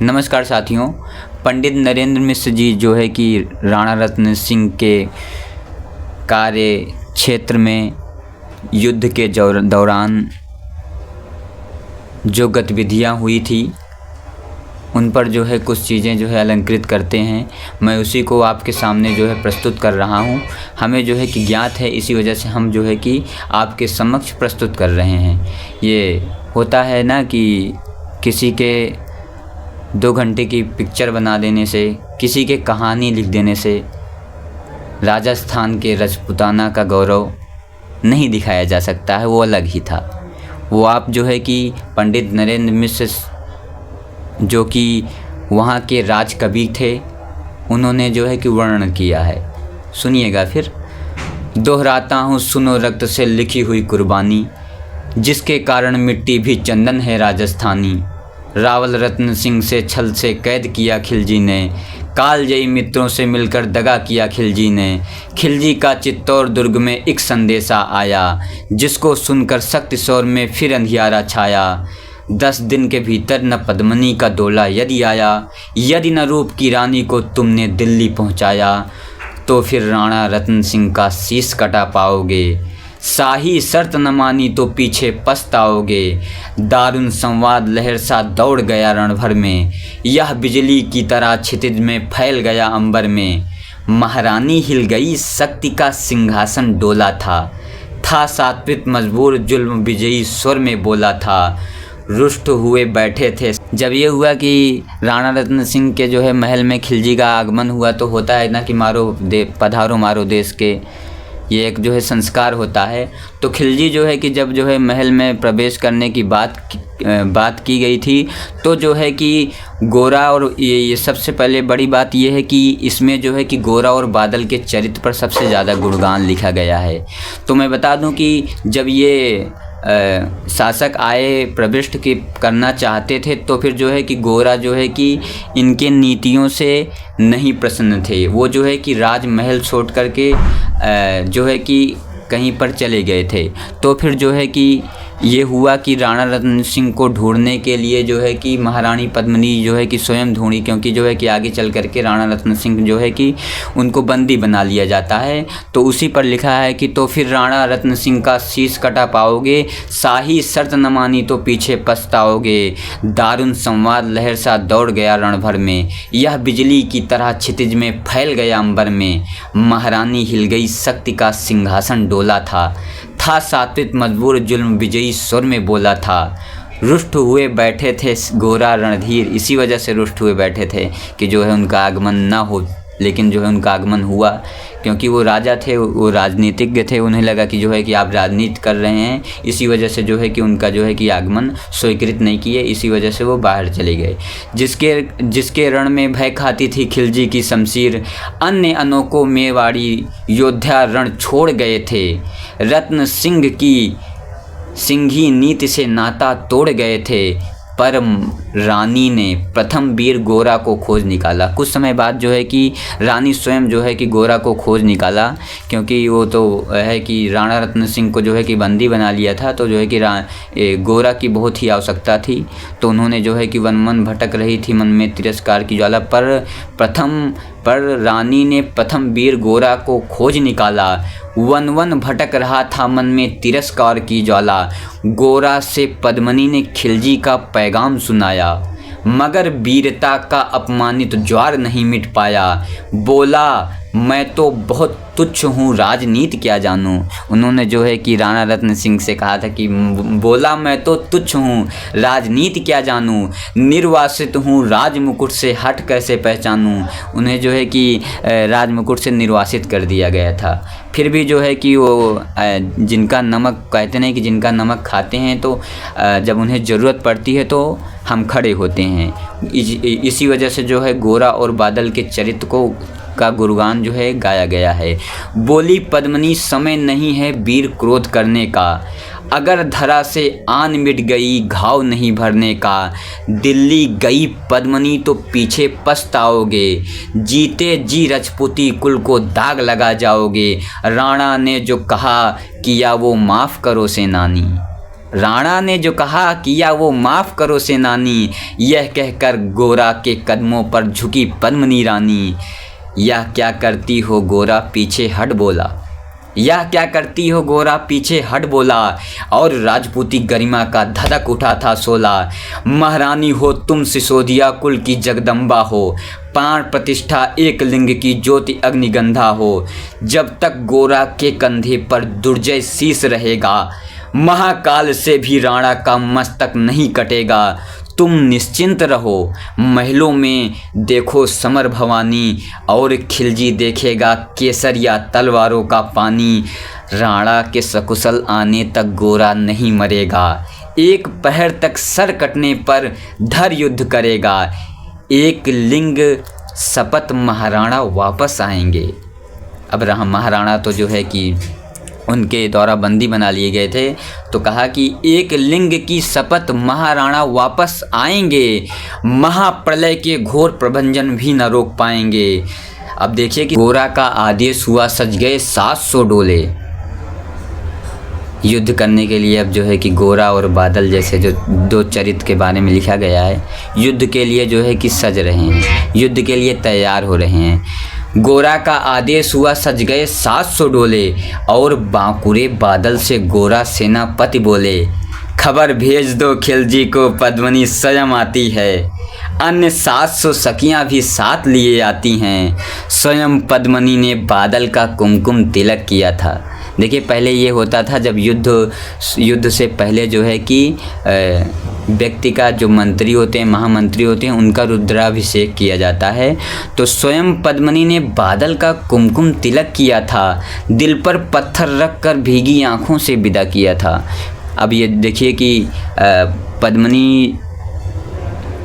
नमस्कार साथियों। पंडित नरेंद्र मिश्र जी जो है कि राणा रत्न सिंह के कार्य क्षेत्र में युद्ध के दौरान जो गतिविधियां हुई थी उन पर जो है कुछ चीज़ें जो है अलंकृत करते हैं। मैं उसी को आपके सामने जो है प्रस्तुत कर रहा हूं। हमें जो है कि ज्ञात है, इसी वजह से हम जो है कि आपके समक्ष प्रस्तुत कर रहे हैं। ये होता है ना कि किसी के 2 घंटे की पिक्चर बना देने से, किसी के कहानी लिख देने से राजस्थान के राजपूताना का गौरव नहीं दिखाया जा सकता है। वो अलग ही था। वो आप जो है कि पंडित नरेंद्र मिश्र जो कि वहाँ के राज कवि थे, उन्होंने जो है कि वर्णन किया है। सुनिएगा फिर। दोहराता हूँ सुनो रक्त से लिखी हुई कुर्बानी, जिसके कारण मिट्टी भी चंदन है राजस्थानी। रावल रत्न सिंह से छल से कैद किया खिलजी ने, कालजयी मित्रों से मिलकर दगा किया खिलजी ने। खिलजी का चित्तौड़ दुर्ग में एक संदेशा आया, जिसको सुनकर सख्त शौर में फिर अंधियारा छाया। 10 दिन के भीतर न पद्मनी का डोला यदि आया, यदि न रूप की रानी को तुमने दिल्ली पहुंचाया, तो फिर राणा रत्न सिंह का शीश कटा पाओगे। शाही शर्त न मानी तो पीछे पछताओगे। दारुण संवाद लहर सा दौड़ गया रण भर में, यह बिजली की तरह क्षितिज में फैल गया अंबर में। महारानी हिल गई, शक्ति का सिंहासन डोला था सात्विक मजबूर जुल्म विजयी स्वर में बोला था। रुष्ट हुए बैठे थे। जब ये हुआ कि राणा रत्न सिंह के जो है महल में खिलजी का आगमन हुआ, तो होता है ना कि पधारो मारो देश के, ये एक जो है संस्कार होता है। तो खिलजी जो है कि जब जो है महल में प्रवेश करने की बात की गई थी, तो जो है कि गोरा और ये सबसे पहले बड़ी बात ये है कि इसमें जो है कि गोरा और बादल के चरित्र पर सबसे ज़्यादा गुणगान लिखा गया है। तो मैं बता दूं कि जब ये शासक आए, प्रविष्ट की करना चाहते थे, तो फिर जो है कि गोरा जो है कि इनके नीतियों से नहीं प्रसन्न थे। वो जो है कि राजमहल छोड़ करके जो है कि कहीं पर चले गए थे। तो फिर जो है कि ये हुआ कि राणा रत्न सिंह को ढूंढने के लिए जो है कि महारानी पद्मिनी जो है कि स्वयं ढूंढी, क्योंकि जो है कि आगे चल करके राणा रत्न सिंह जो है कि उनको बंदी बना लिया जाता है। तो उसी पर लिखा है कि तो फिर राणा रत्न सिंह का शीश कटा पाओगे, शाही शर्त न मानी तो पीछे पछताओगे। दारुण संवाद लहर सा दौड़ गया रण भर में, यह बिजली की तरह क्षितिज में फैल गया अंबर में। महारानी हिल गई, शक्ति का सिंहासन डोला था सात्विक मजबूर जुल्म विजयी स्वर में बोला था। रुष्ट हुए बैठे थे गोरा रणधीर, इसी वजह से रुष्ट हुए बैठे थे कि जो है उनका आगमन ना हो, लेकिन जो है उनका आगमन हुआ, क्योंकि वो राजा थे, वो राजनीतिज्ञ थे। उन्हें लगा कि जो है कि आप राजनीति कर रहे हैं, इसी वजह से जो है कि उनका जो है कि आगमन स्वीकृत नहीं किए, इसी वजह से वो बाहर चले गए। जिसके रण में भय खाती थी खिलजी की शमशीर, अन्य अनोखों मेवाड़ी योद्धा रण छोड़ गए थे। रत्न सिंह की सिंघी नीति से नाता तोड़ गए थे, पर रानी ने प्रथम वीर गोरा को खोज निकाला। कुछ समय बाद जो है कि रानी स्वयं जो है कि गोरा को खोज निकाला, क्योंकि वो तो है कि राणा रत्न सिंह को जो है कि बंदी बना लिया था, तो जो है कि गोरा की बहुत ही आवश्यकता थी। तो उन्होंने जो है कि वन भटक रही थी मन में तिरस्कार की ज्वाला, पर रानी ने प्रथम वीर गोरा को खोज निकाला। वन भटक रहा था मन में तिरस्कार की ज्वाला। गोरा से पद्मिनी ने खिलजी का पैगाम सुनाया, मगर वीरता का अपमानित ज्वार नहीं मिट पाया। बोला मैं तो बहुत तुच्छ हूँ, राजनीति क्या जानूँ। उन्होंने जो है कि राणा रत्न सिंह से कहा था कि बोला मैं तो तुच्छ हूँ, राजनीति क्या जानूँ। निर्वासित हूँ, राजमुकुट से हट कैसे पहचानूँ। उन्हें जो है कि राजमुकुट से निर्वासित कर दिया गया था। फिर भी जो है कि वो जिनका नमक कहते नहीं कि जिनका नमक खाते हैं, तो जब उन्हें ज़रूरत पड़ती है तो हम खड़े होते हैं। इसी वजह से जो है गोरा और बादल के चरित्र का गुणगान जो है गाया गया है। बोली पद्मिनी समय नहीं है वीर क्रोध करने का, अगर धरा से आन मिट गई घाव नहीं भरने का। दिल्ली गई पद्मिनी तो पीछे पछताओगे, जीते जी राजपूती कुल को दाग लगा जाओगे। राणा ने जो कहा किया वो माफ़ करो सेनानी। राणा ने जो कहा किया वो माफ़ करो सेनानी, यह कहकर गोरा के कदमों पर झुकी पद्मिनी रानी। यह क्या करती हो गोरा पीछे हट बोला, यह क्या करती हो गोरा पीछे हट बोला, और राजपूती गरिमा का धधक उठा था सोला। महारानी हो तुम सिसोदिया कुल की जगदम्बा हो, प्राण प्रतिष्ठा एक लिंग की ज्योति अग्निगंधा हो। जब तक गोरा के कंधे पर दुर्जय शीश रहेगा, महाकाल से भी राणा का मस्तक नहीं कटेगा। तुम निश्चिंत रहो, महलों में देखो समर भवानी, और खिलजी देखेगा केसरिया तलवारों का पानी। राणा के सकुशल आने तक गोरा नहीं मरेगा, एक पहर तक सर कटने पर धर युद्ध करेगा। एक लिंग शपथ महाराणा वापस आएंगे। अब महाराणा तो जो है कि उनके द्वारा बंदी बना लिए गए थे, तो कहा कि एक लिंग की शपथ महाराणा वापस आएंगे, महाप्रलय के घोर प्रभंजन भी न रोक पाएंगे। अब देखिए कि गोरा का आदेश हुआ, सज गए 700 डोले युद्ध करने के लिए। अब जो है कि गोरा और बादल जैसे जो दो चरित्र के बारे में लिखा गया है, युद्ध के लिए जो है कि सज रहे हैं, युद्ध के लिए तैयार हो रहे हैं। गोरा का आदेश हुआ, सज गए 700 डोले, और बांकुरे बादल से गोरा सेनापति बोले, खबर भेज दो खिलजी को पद्मिनी स्वयं आती है। अन्य 700 सखियां भी साथ लिए आती हैं। स्वयं पद्मिनी ने बादल का कुमकुम तिलक किया था। देखिए पहले ये होता था, जब युद्ध से पहले जो है कि व्यक्ति का जो मंत्री होते हैं, महामंत्री होते हैं, उनका रुद्राभिषेक किया जाता है। तो स्वयं पद्मिनी ने बादल का कुमकुम तिलक किया था, दिल पर पत्थर रख कर भीगी आँखों से विदा किया था। अब ये देखिए कि पद्मिनी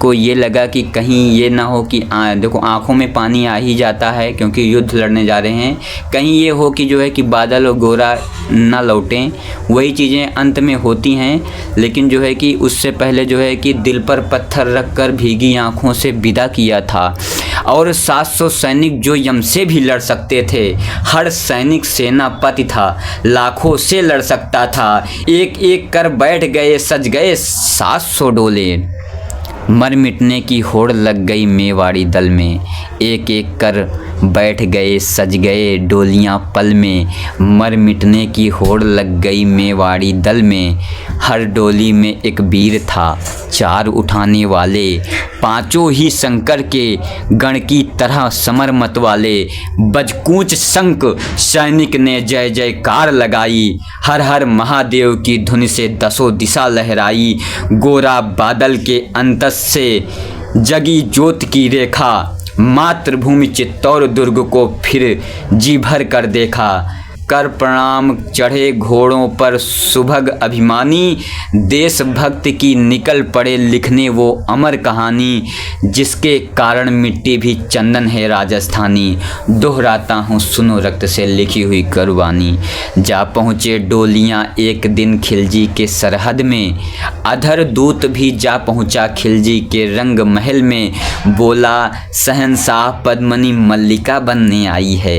को ये लगा कि कहीं ये ना हो कि देखो आँखों में पानी आ ही जाता है क्योंकि युद्ध लड़ने जा रहे हैं, कहीं ये हो कि जो है कि बादल और गोरा ना लौटें। वही चीज़ें अंत में होती हैं, लेकिन जो है कि उससे पहले जो है कि दिल पर पत्थर रख कर भीगी आँखों से विदा किया था। और 700 सैनिक जो यम से भी लड़ सकते थे, हर सैनिक सेनापति था, लाखों से लड़ सकता था। एक एक कर बैठ गए, सज गए 700 डोले, मर मिटने की होड़ लग गई मेवाड़ी दल में। एक एक कर बैठ गए, सज गए डोलियां पल में, मर मिटने की होड़ लग गई मेवाड़ी दल में। हर डोली में एक वीर था, 4 उठाने वाले, 5 ही शंकर के गण की तरह समर मत वाले। बजकूच शंख सैनिक ने जय जयकार लगाई, हर हर महादेव की धुन से 10 दिशा लहराई। गोरा बादल के अंतस से जगी ज्योत की रेखा, मातृभूमि चित्तौर दुर्ग को फिर जी भर कर देखा। कर प्रणाम चढ़े घोड़ों पर सुभग अभिमानी, देशभक्त की निकल पड़े लिखने वो अमर कहानी। जिसके कारण मिट्टी भी चंदन है राजस्थानी, दोहराता हूँ सुनो रक्त से लिखी हुई कुर्बानी। जा पहुँचे डोलियाँ एक दिन खिलजी के सरहद में, अधर दूत भी जा पहुँचा खिलजी के रंग महल में। बोला शहंशाह पद्मिनी मल्लिका बनने आई है,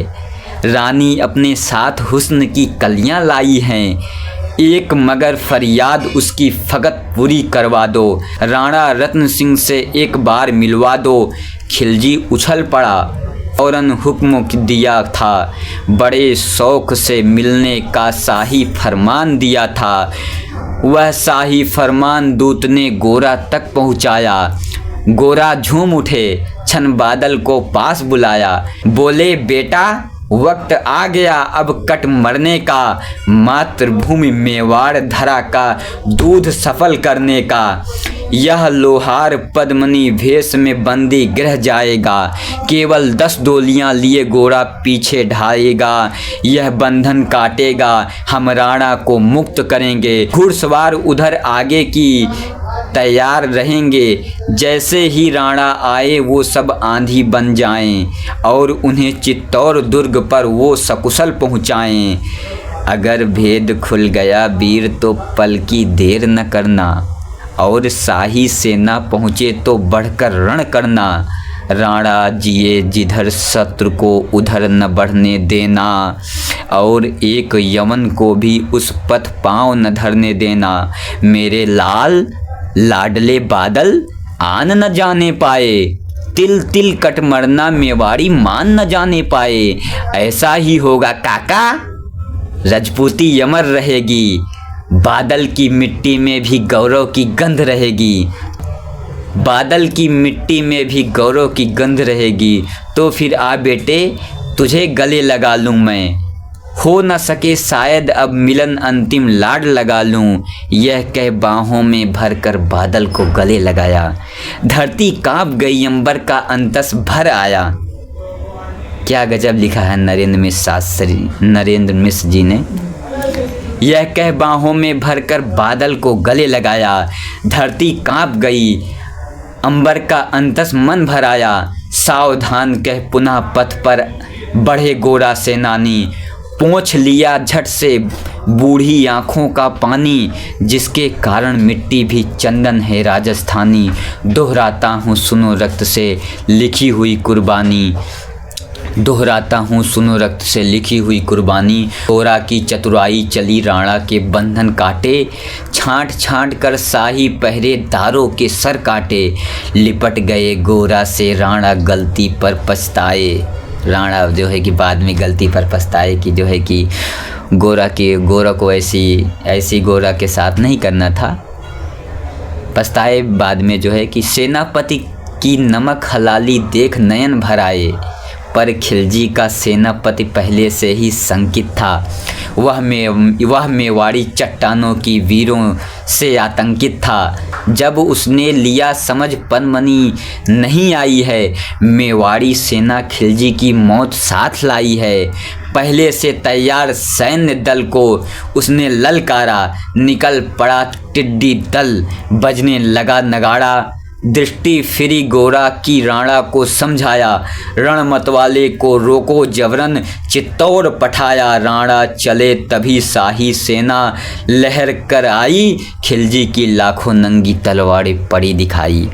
रानी अपने साथ हुस्न की कलियां लाई हैं। एक मगर फरियाद उसकी फकत पूरी करवा दो, राणा रत्न सिंह से एक बार मिलवा दो। खिलजी उछल पड़ा, फौरन हुक्म दिया था, बड़े शौक से मिलने का शाही फरमान दिया था। वह शाही फरमान दूत ने गोरा तक पहुँचाया। गोरा झूम उठे, छन बादल को पास बुलाया। बोले बेटा वक्त आ गया अब कट मरने का, मातृभूमि मेवाड़ धरा का दूध सफल करने का। यह लोहार पद्मिनी भेष में बंदी गृह जाएगा, केवल 10 डोलियां लिए गोरा पीछे ढाएगा। यह बंधन काटेगा, हम राणा को मुक्त करेंगे। घुड़सवार उधर आगे की तैयार रहेंगे, जैसे ही राणा आए वो सब आंधी बन जाएं, और उन्हें चित्तौर दुर्ग पर वो सकुशल पहुँचाएं। अगर भेद खुल गया वीर तो पल की देर न करना, और शाही सेना पहुँचे तो बढ़कर रण करना। राणा जिए जिधर शत्रु को उधर न बढ़ने देना, और एक यमन को भी उस पथ पाँव न धरने देना। मेरे लाल लाडले बादल आन न जाने पाए, तिल तिल कट मरना मेवाड़ी मान न जाने पाए। ऐसा ही होगा काका, रजपूती अमर रहेगी, बादल की मिट्टी में भी गौरव की गंध रहेगी, बादल की मिट्टी में भी गौरव की गंध रहेगी। तो फिर आ बेटे तुझे गले लगा लूँ मैं, हो न सके शायद अब मिलन अंतिम लाड लगा लूँ। यह कह बाहों में भरकर बादल को गले लगाया, धरती कांप गई अंबर का अंतस भर आया। क्या गजब लिखा है नरेंद्र मिश्र जी ने। यह कह बाहों में भरकर बादल को गले लगाया, धरती कांप गई अंबर का अंतस मन भर आया। सावधान कह पुनः पथ पर बढ़े गोरा सेनानी, पोंछ लिया झट से बूढ़ी आँखों का पानी, जिसके कारण मिट्टी भी चंदन है राजस्थानी। दोहराता हूँ सुनो रक्त से लिखी हुई कुर्बानी, दोहराता हूँ सुनो रक्त से लिखी हुई कुर्बानी। गोरा की चतुराई चली राणा के बंधन काटे, छांट छांट कर शाही पहरेदारों के सर काटे। लिपट गए गोरा से राणा गलती पर पछताए, राणा जो है कि बाद में गलती पर पछताए कि जो है कि गोरा को ऐसी गोरा के साथ नहीं करना था। पछताए बाद में जो है कि सेनापति की नमक हलाली देख नयन भर आए, पर खिलजी का सेनापति पहले से ही शंकित था। वह मेवाड़ी चट्टानों की वीरों से आतंकित था। जब उसने लिया समझ पनमनी नहीं आई है, मेवाड़ी सेना खिलजी की मौत साथ लाई है। पहले से तैयार सैन्य दल को उसने ललकारा, निकल पड़ा टिड्डी दल, बजने लगा नगाड़ा। दृष्टि फिरी गोरा की राणा को समझाया, रण मतवाले को रोको जबरन चित्तौड़ पठाया। राणा चले तभी शाही सेना लहर कर आई, खिलजी की लाखों नंगी तलवारें पड़ी दिखाई।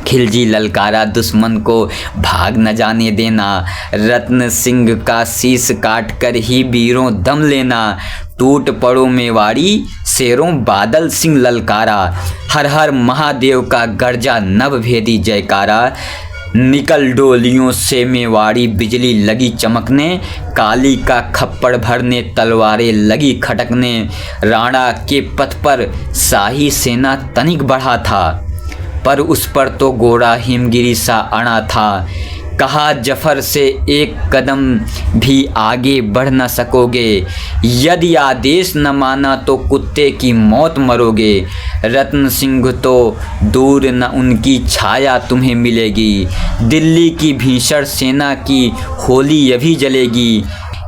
खिलजी ललकारा दुश्मन को भाग न जाने देना, रत्न सिंह का शीश काट कर ही वीरों दम लेना। टूट पड़ो मेवाड़ी शेरों बादल सिंह ललकारा, हर हर महादेव का गर्जा नभ भेदी जयकारा। निकल डोलियों से मेवाड़ी बिजली लगी चमकने, काली का खप्पड़ भरने तलवारें लगी खटकने। राणा के पथ पर शाही सेना तनिक बढ़ा था, पर उस पर तो गोरा हिमगिरी सा अड़ा था। कहा जफर से एक कदम भी आगे बढ़ न सकोगे, यदि आदेश न माना तो कुत्ते की मौत मरोगे। रत्न सिंह तो दूर न उनकी छाया तुम्हें मिलेगी, दिल्ली की भीषण सेना की होली अभी जलेगी।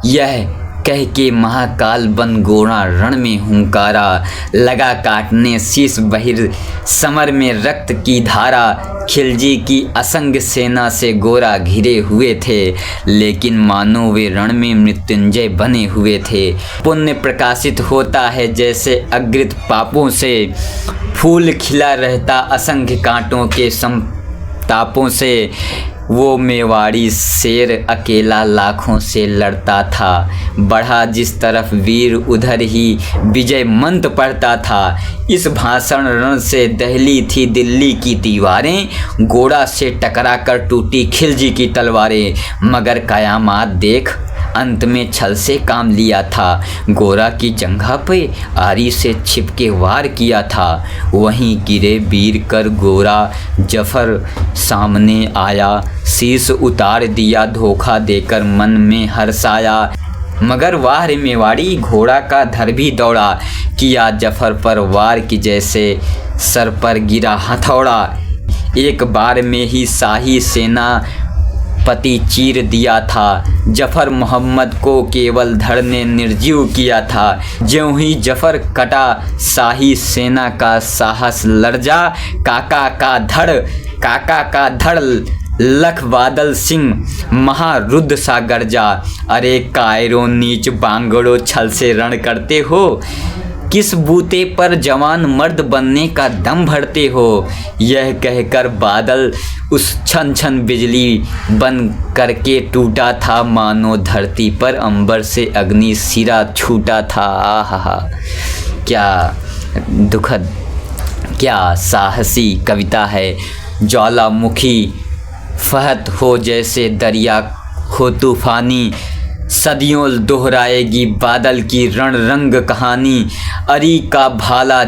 यह कह के महाकाल बन गोरा रण में हुंकारा, लगा काटने शीश बहिर समर में रक्त की धारा। खिलजी की असंग सेना से गोरा घिरे हुए थे, लेकिन मानो वे रण में मृत्युंजय बने हुए थे। पुण्य प्रकाशित होता है जैसे अग्रित पापों से, फूल खिला रहता असंख्य कांटों के संतापों से। वो मेवाड़ी शेर अकेला लाखों से लड़ता था, बढ़ा जिस तरफ वीर उधर ही विजय मंत्र पढ़ता था। इस भाषण रण से दहली थी दिल्ली की दीवारें, गोरा से टकरा कर टूटी खिलजी की तलवारें। मगर कयामात देख अंत में छल से काम लिया था, गोरा की जंघा पे आरी से छिपके वार किया था। वहीं गिरे वीर कर गोरा जफर सामने आया, शीश उतार दिया धोखा देकर मन में हर्षाया। मगर वाह रे मेवाड़ी घोड़ा का धर भी दौड़ा, किया जफर पर वार की जैसे सर पर गिरा हथौड़ा। एक बार में ही शाही सेना पति चीर दिया था, जफर मोहम्मद को केवल धड़ ने निर्जीव किया था। ज्यों ही जफर कटा शाही सेना का साहस लर्जा, काका का धड़ लख बादल सिंह महारुद्र सा गर्जा। अरे कायरों नीच बांगड़ो छल से रण करते हो, किस बूते पर जवान मर्द बनने का दम भरते हो। यह कहकर बादल उस छन छन बिजली बन करके टूटा था, मानो धरती पर अंबर से अग्नि सिरा छूटा था। आहा, क्या दुखद, क्या साहसी कविता है। ज्वालामुखी फहत हो जैसे दरिया हो तूफानी, सदियों दोहराएगी बादल की रण रंग कहानी। अरी का भाला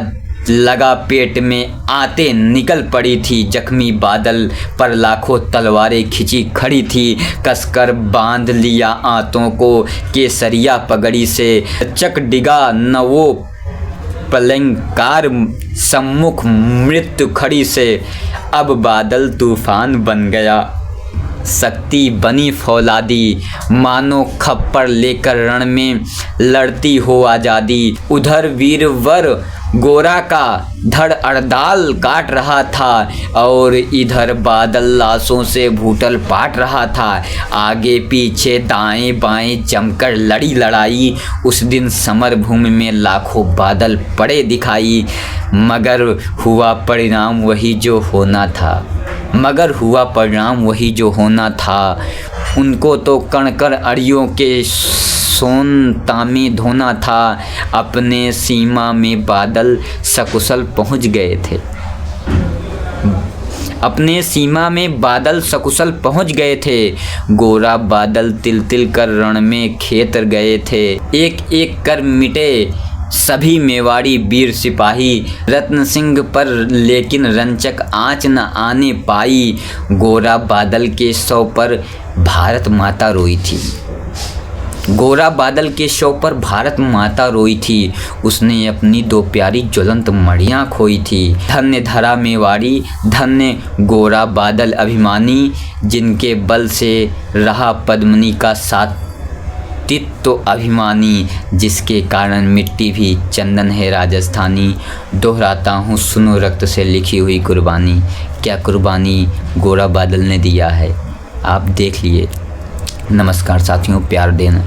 लगा पेट में आते निकल पड़ी थी, जख्मी बादल पर लाखों तलवारें खिंची खड़ी थी। कसकर बांध लिया आंतों को केसरिया पगड़ी से, चक डिगा न वो पलंकार सम्मुख मृत्यु खड़ी से। अब बादल तूफान बन गया, शक्ति बनी फौलादी, मानो खप्पर लेकर रण में लड़ती हो आज़ादी। उधर वीरवर गोरा का धड़ अड़दाल काट रहा था, और इधर बादल लाशों से भूतल पाट रहा था। आगे पीछे दाएं बाएं जमकर लड़ी लड़ाई, उस दिन समर भूमि में लाखों बादल पड़े दिखाई। मगर हुआ परिणाम वही जो होना था, मगर हुआ परिणाम वही जो होना था। उनको तो कणकर अड़ियों के सोन तांबे धोना था। अपने सीमा में बादल सकुशल पहुंच गए थे, अपने सीमा में बादल सकुशल पहुंच गए थे। गोरा बादल तिल तिल कर रण में खेत गए थे। एक एक कर मिटे सभी मेवाड़ी वीर सिपाही, रत्न सिंह पर लेकिन रंचक आँच न आने पाई। गोरा बादल के शव पर भारत माता रोई थी, गोरा बादल के शव पर भारत माता रोई थी। उसने अपनी दो प्यारी ज्वलंत मड़ियाँ खोई थी। धन्य धरा मेवाड़ी, धन्य गोरा बादल अभिमानी, जिनके बल से रहा पद्मिनी का साथ तो अभिमानी, जिसके कारण मिट्टी भी चंदन है राजस्थानी। दोहराता हूँ, सुनो रक्त से लिखी हुई कुर्बानी। क्या कुर्बानी गोरा बादल ने दिया है, आप देख लिए। नमस्कार साथियों, प्यार देना।